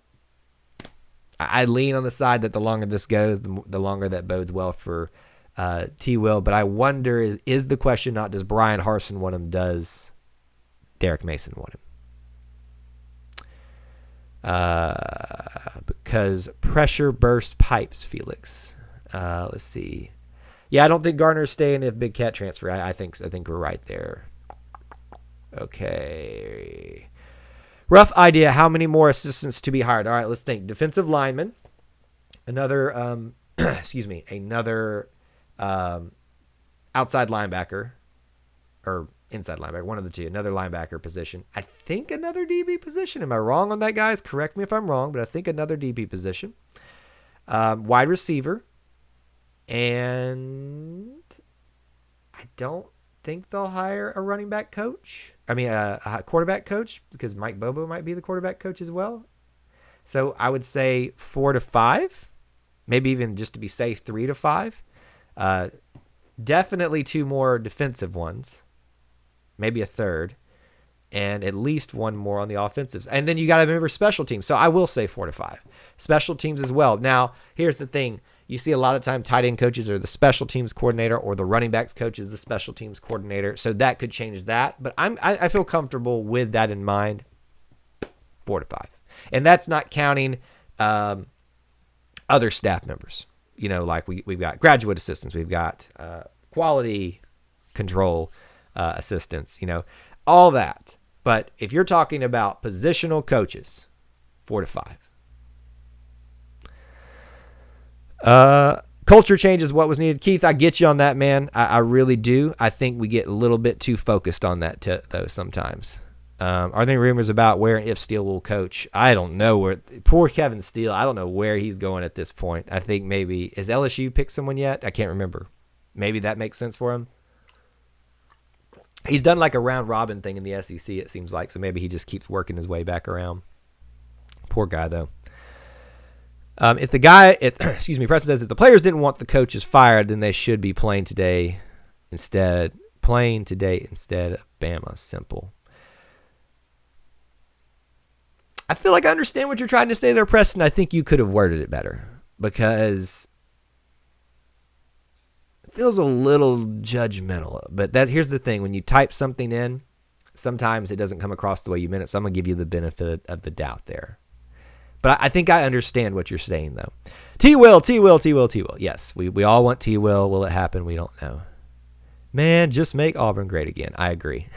I lean on the side that the longer this goes, the longer that bodes well for T-Will. But I wonder, is the question not does Brian Harsin want him, does Derek Mason want him? Because pressure burst pipes, Felix. Let's see. Yeah, I don't think Gardner's staying if Big Cat transfer. I think we're right there. Okay. Rough idea. How many more assistants to be hired? All right, let's think. Defensive lineman. Another, another outside linebacker or inside linebacker. One of the two. Another linebacker position. I think another DB position. Am I wrong on that, guys? Correct me if I'm wrong, but I think another DB position. Wide receiver. And I don't think they'll hire a running back coach. A quarterback coach, because Mike Bobo might be the quarterback coach as well. So I would say 4 to 5, maybe even just to be safe, 3 to 5. Definitely 2 more defensive ones, maybe a third, and at least 1 more on the offensives. And then you got to remember special teams. So I will say 4 to 5. Special teams as well. Now, here's the thing. You see a lot of time tight end coaches are the special teams coordinator, or the running backs coach is the special teams coordinator. So that could change that. But I feel comfortable with that in mind. 4 to 5. And that's not counting other staff members. Like we've got graduate assistants. We've got quality control assistants, all that. But if you're talking about positional coaches, 4 to 5. Culture change is what was needed. Keith, I get you on that, man. I really do. I think we get a little bit too focused on that though sometimes. Are there any rumors about where and if Steele will coach? I don't know where. Poor Kevin Steele. I don't know where he's going at this point. I think maybe, has LSU picked someone yet? I can't remember. Maybe that makes sense for him. He's done like a round robin thing in the SEC, it seems like. So maybe he just keeps working his way back around. Poor guy, though. If the guy, excuse me, Preston says if the players didn't want the coaches fired, then they should be playing today instead of Bama. Simple. I feel like I understand what you're trying to say there, Preston. I think you could have worded it better because it feels a little judgmental. But here's the thing. When you type something in, sometimes it doesn't come across the way you meant it. So I'm going to give you the benefit of the doubt there. But I think I understand what you're saying, though. T-Will. Yes, we all want T-Will. Will it happen? We don't know. Man, just make Auburn great again. I agree.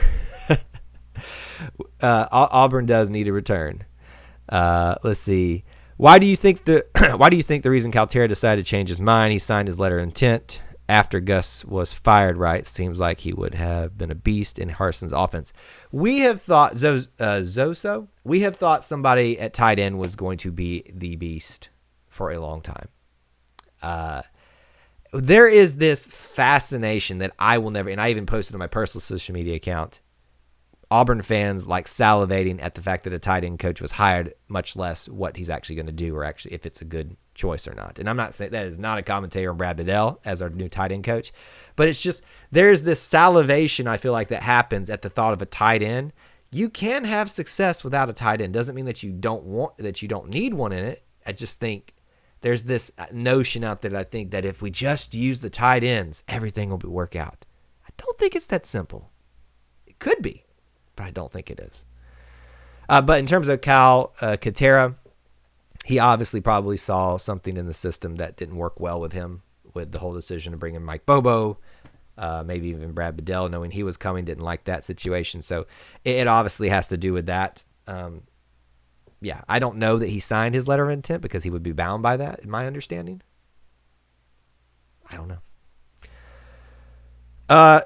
Auburn does need a return. Let's see. Why do you think the reason Caltera decided to change his mind? He signed his letter of intent after Gus was fired, right? Seems like he would have been a beast in Harsin's offense. We have thought Zoso. We have thought somebody at tight end was going to be the beast for a long time. There is this fascination that I will never, and I even posted on my personal social media account, Auburn fans like salivating at the fact that a tight end coach was hired, much less what he's actually going to do or actually if it's a good choice or not. And I'm not saying that is not a commentator on Brad Bedell as our new tight end coach, but it's just there's this salivation I feel like that happens at the thought of a tight end. You can have success without a tight end. Doesn't mean that you don't need one in it. I just think there's this notion out there that I think that if we just use the tight ends, everything will work out. I don't think it's that simple. It could be, but I don't think it is. But in terms of Caltera, he obviously probably saw something in the system that didn't work well with him, with the whole decision to bring in Mike Bobo, maybe even Brad Bedell, knowing he was coming, didn't like that situation. So it obviously has to do with that. Yeah, I don't know that he signed his letter of intent because he would be bound by that, in my understanding. I don't know.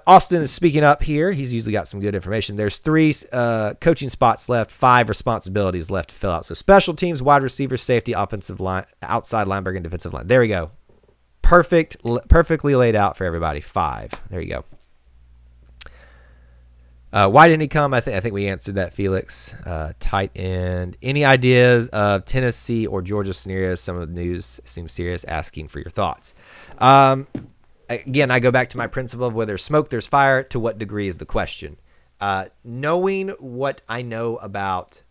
Austin is speaking up here. He's usually got some good information. There's 3 coaching spots left, 5 responsibilities left to fill out. So special teams, wide receiver, safety, offensive line, outside linebacker, and defensive line. There we go. Perfectly laid out for everybody. 5. There you go. Why didn't he come? I think we answered that, Felix. Tight end. Any ideas of Tennessee or Georgia scenarios? Some of the news seems serious. Asking for your thoughts. Again, I go back to my principle of where there's smoke, there's fire. To what degree is the question? Knowing what I know about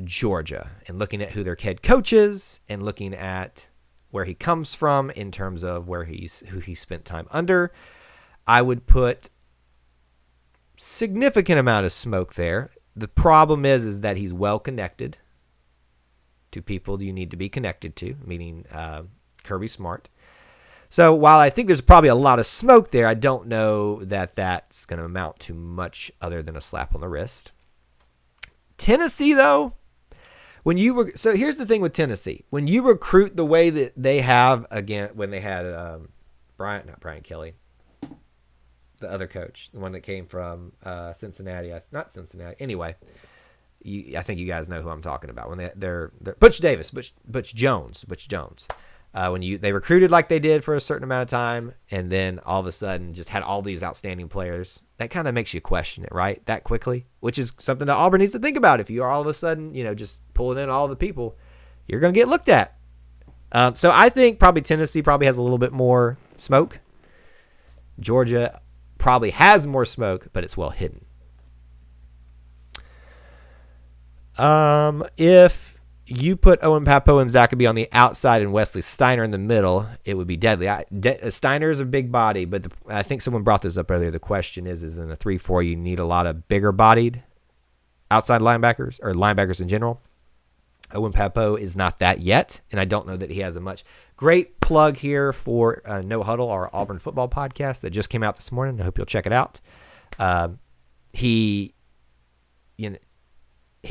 Georgia and looking at who their head coach is and looking at where he comes from in terms of who he spent time under, I would put significant amount of smoke there. The problem is that he's well connected to people you need to be connected to, meaning Kirby Smart. So while I think there's probably a lot of smoke there, I don't know that that's going to amount to much other than a slap on the wrist. Tennessee, though, so here's the thing with Tennessee. When you recruit the way that they have, again, when they had not Brian Kelly, the other coach, the one that came from Cincinnati, not Cincinnati. Anyway, I think you guys know who I'm talking about. When they're Butch Jones. When they recruited like they did for a certain amount of time, and then all of a sudden just had all these outstanding players, that kind of makes you question it, right? That quickly, which is something that Auburn needs to think about. If you are all of a sudden, just pulling in all the people, you're going to get looked at. So I think probably Tennessee probably has a little bit more smoke. Georgia probably has more smoke, but it's well hidden. If you put Owen Papo and Zachary on the outside and Wesley Steiner in the middle, it would be deadly. Steiner is a big body, but I think someone brought this up earlier. The question is in a 3-4, you need a lot of bigger-bodied outside linebackers or linebackers in general. Owen Papo is not that yet, and I don't know that he has a much. Great plug here for No Huddle, our Auburn football podcast that just came out this morning. I hope you'll check it out. He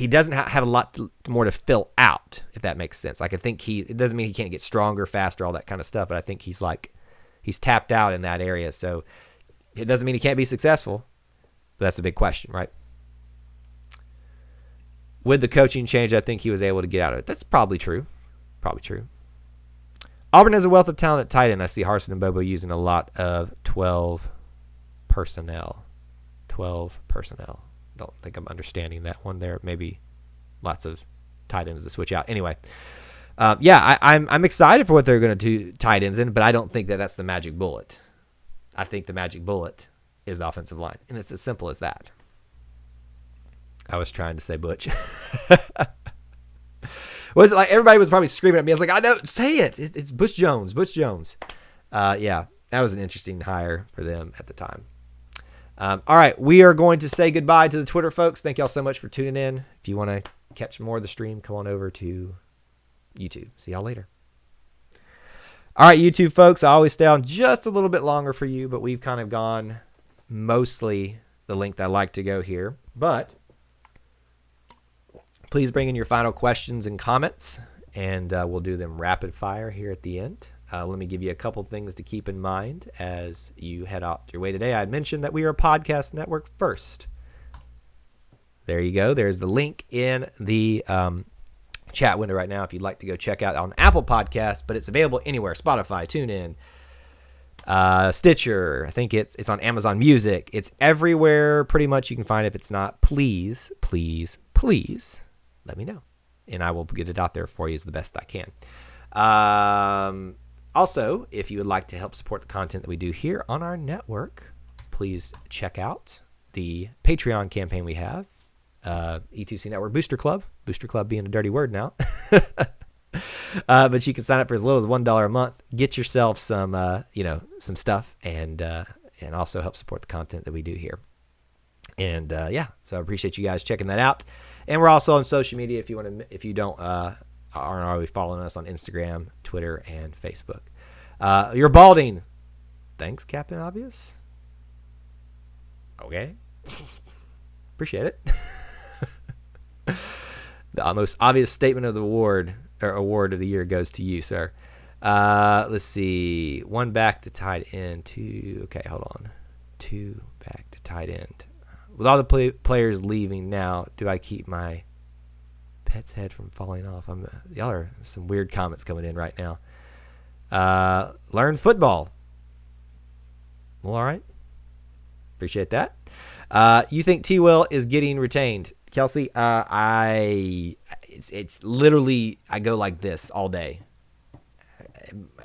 doesn't have a lot more to fill out, if that makes sense. Like I think it doesn't mean he can't get stronger, faster, all that kind of stuff, but I think he's tapped out in that area. So it doesn't mean he can't be successful, but that's a big question, right? With the coaching change, I think he was able to get out of it. That's probably true. Auburn has a wealth of talent at tight end. I see Harsin and Bobo using a lot of 12 personnel. Don't think I'm understanding that one there. Maybe lots of tight ends to switch out. Anyway, I'm excited for what they're going to do tight ends in, but I don't think that that's the magic bullet. I think the magic bullet is the offensive line, and it's as simple as that. I was trying to say Butch. Was it like everybody was probably screaming at me? I was like, I don't say it. It's Butch Jones. Butch Jones. Yeah, that was an interesting hire for them at the time. All right, we are going to say goodbye to the Twitter folks. Thank y'all so much for tuning in. If you want to catch more of the stream, come on over to YouTube. See y'all later. All right, YouTube folks, I always stay on just a little bit longer for you, but we've kind of gone mostly the length I like to go here. But please bring in your final questions and comments, and we'll do them rapid fire here at the end. Let me give you a couple things to keep in mind as you head out your way today. I had mentioned that we are a podcast network first. There you go. There's the link in the chat window right now if you'd like to go check out on Apple Podcasts, but it's available anywhere. Spotify, TuneIn, Stitcher. I think it's on Amazon Music. It's everywhere pretty much you can find it. If it's not, please let me know, and I will get it out there for you as the best I can. Also, if you would like to help support the content that we do here on our network, please check out the Patreon campaign we have, E2C Network Booster Club. Booster Club being a dirty word now. But you can sign up for as little as $1 a month. Get yourself some, some stuff, and also help support the content that we do here. And so I appreciate you guys checking that out. And we're also on social media if you don't aren't already following us on Instagram, Twitter, and Facebook. You're balding. Thanks, Captain Obvious. Okay. Appreciate it. The most obvious statement of the award of the year goes to you, sir. Let's see. 1 back to tight end. 2. Okay, hold on. 2 back to tight end. With all the players leaving now, do I keep my pet's head from falling off? Y'all are some weird comments coming in right now. Learn football. Well, all right. Appreciate that. You think T. Will is getting retained? Kelsey, it's literally, I go like this all day.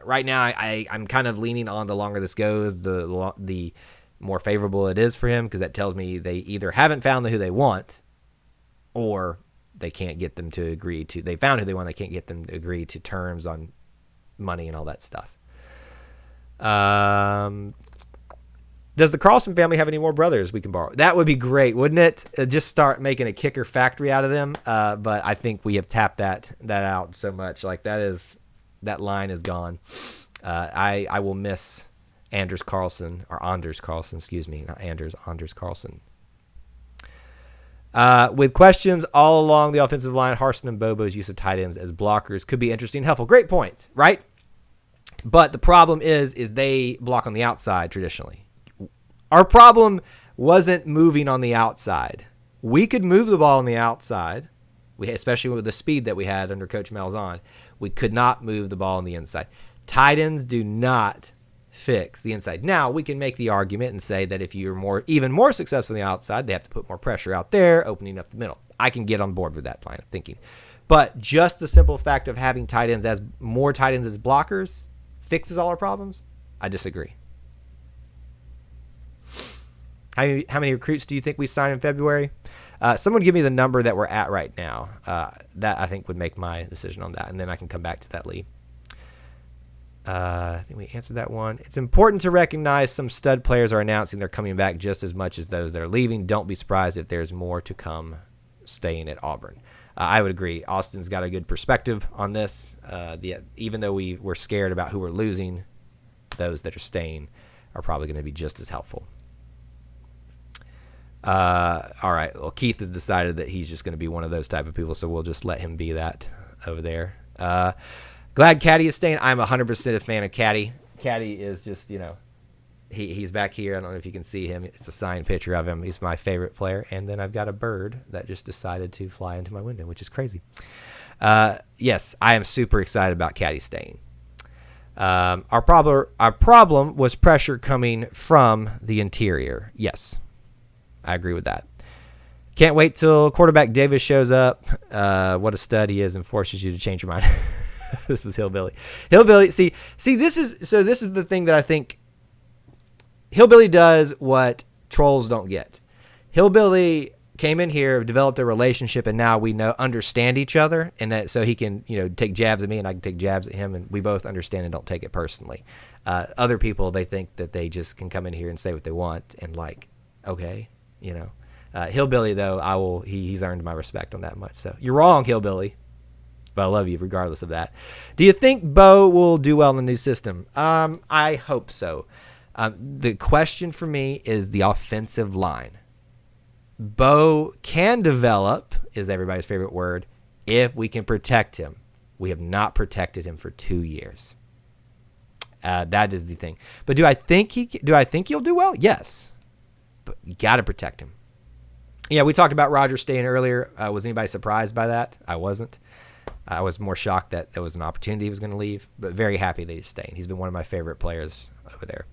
Right now, I'm kind of leaning on the longer this goes, the more favorable it is for him, because that tells me they either haven't found who they want, or they can't get them to agree to. They found who they want. They can't get them to agree to terms on money and all that stuff. Does the Carlson family have any more brothers we can borrow? That would be great, wouldn't it? Just start making a kicker factory out of them. But I think we have tapped that out so much. Like that line is gone. I will miss Anders Carlson, excuse me, not Anders Carlson. With questions all along the offensive line, Harsin and Bobo's use of tight ends as blockers could be interesting and helpful. Great points, right? But the problem is they block on the outside traditionally. Our problem wasn't moving on the outside. We could move the ball on the outside, especially with the speed that we had under Coach Malzahn. We could not move the ball on the inside. Tight ends do not fix the inside. Now, we can make the argument and say that if you're even more successful on the outside, they have to put more pressure out there, opening up the middle. I can get on board with that line of thinking. But just the simple fact of having more tight ends as blockers fixes all our problems? I disagree. How many recruits do you think we signed in February? Someone give me the number that we're at right now. That I think would make my decision on that, and then I can come back to that, Lee. I think we answered that one. It's important to recognize some stud players are announcing they're coming back just as much as those that are leaving. Don't be surprised if there's more to come staying at Auburn. I would agree. Austin's got a good perspective on this. Even though we were scared about who we're losing, those that are staying are probably going to be just as helpful. All right. Well, Keith has decided that he's just going to be one of those type of people, so we'll just let him be that over there. Glad Caddy is staying. I'm 100% a fan of Caddy. Caddy is just, he's back here. I don't know if you can see him. It's a signed picture of him. He's my favorite player. And then I've got a bird that just decided to fly into my window, which is crazy. Yes, I am super excited about Caddy staying. Our problem was pressure coming from the interior. Yes, I agree with that. Can't wait till quarterback Davis shows up. What a stud he is, and forces you to change your mind. This was Hillbilly. Hillbilly, see, this is the thing that I think Hillbilly does what trolls don't get. Hillbilly came in here, developed a relationship, and now we understand each other, and that so he can take jabs at me and I can take jabs at him, and we both understand and don't take it personally. Other people, they think that they just can come in here and say what they want, and okay, Hillbilly though, he's earned my respect on that much. So you're wrong, Hillbilly, but I love you regardless of that. Do you think Bo will do well in the new system? I hope so. The question for me is the offensive line. Bo can develop, is everybody's favorite word, if we can protect him. We have not protected him for 2 years. That is the thing. But do I think he'll do well? Yes. But you got to protect him. Yeah, we talked about Roger staying earlier. Was anybody surprised by that? I wasn't. I was more shocked that there was an opportunity he was going to leave, but very happy that he's staying. He's been one of my favorite players over there.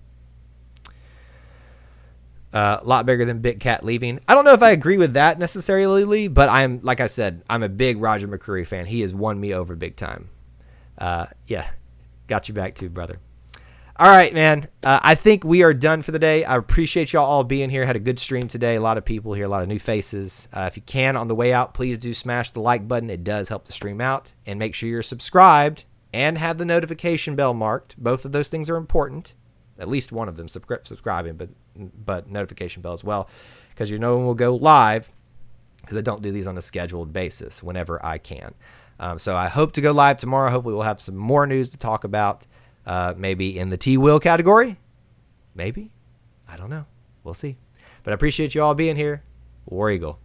A lot bigger than Big Cat leaving. I don't know if I agree with that necessarily, but like I said, I'm a big Roger McCreary fan. He has won me over big time. Yeah, got you back too, brother. All right, man. I think we are done for the day. I appreciate y'all all being here. Had a good stream today. A lot of people here, a lot of new faces. If you can, on the way out, please do smash the like button. It does help the stream out. And make sure you're subscribed and have the notification bell marked. Both of those things are important. At least one of them, subscribing, but notification bell as well, because when we'll go live, because I don't do these on a scheduled basis whenever I can. So I hope to go live tomorrow. Hopefully we'll have some more news to talk about, maybe in the T-Will category. Maybe. I don't know. We'll see. But I appreciate you all being here. War Eagle.